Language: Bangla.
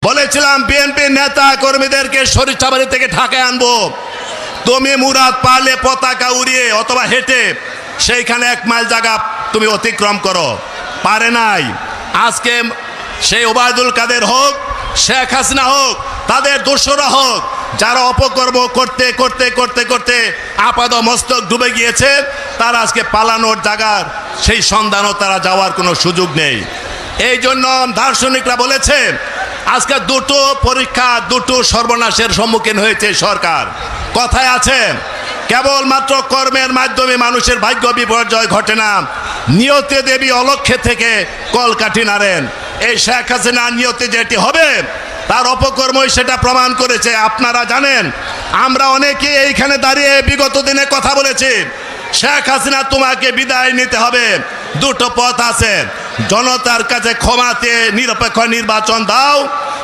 বলেছিলাম বিএনপি নেতা কর্মীদেরকে সরিষাবাড়ি থেকে ঢাকায় আনবো, তুমি মুরাদ পারলে পতাকা উড়িয়ে অথবা হেঁটে সেইখানে 1 মাইল জায়গা তুমি অতিক্রম করো, পারে নাই। আজকে সেই ওবায়দুল কাদের হোক, শেখ হাসিনা হোক, তাদের দোসররা হোক, যারা অপকর্ম করতে করতে করতে করতে আপাদ মস্তক ডুবে গিয়েছে, তারা আজকে পালানোর জায়গার সেই সন্ধানও তারা যাওয়ার কোনো সুযোগ নেই। এই জন্য দার্শনিকরা বলেছে আজকে দুটো পরীক্ষা, দুটো সর্বনাশের সম্মুখীন হয়েছে সরকার। কথায় আছে কেবলমাত্র কর্মের মাধ্যমে মানুষের ভাগ্য বিপর্যয় ঘটে না, নিয়তে দেবী অলক্ষ্যে থেকে কলকাঠি নাড়েন। এই শেখ হাসিনা নিয়তে যেটি হবে তার অপকর্মই সেটা প্রমাণ করেছে। আপনারা জানেন, আমরা অনেকে এইখানে দাঁড়িয়ে বিগত দিনে কথা বলেছি, শেখ হাসিনা তোমাকে বিদায় নিতে হবে, দুটো পথ আছে, জনতার কাছে ক্ষমাতে নিরপেক্ষ নির্বাচন দাও,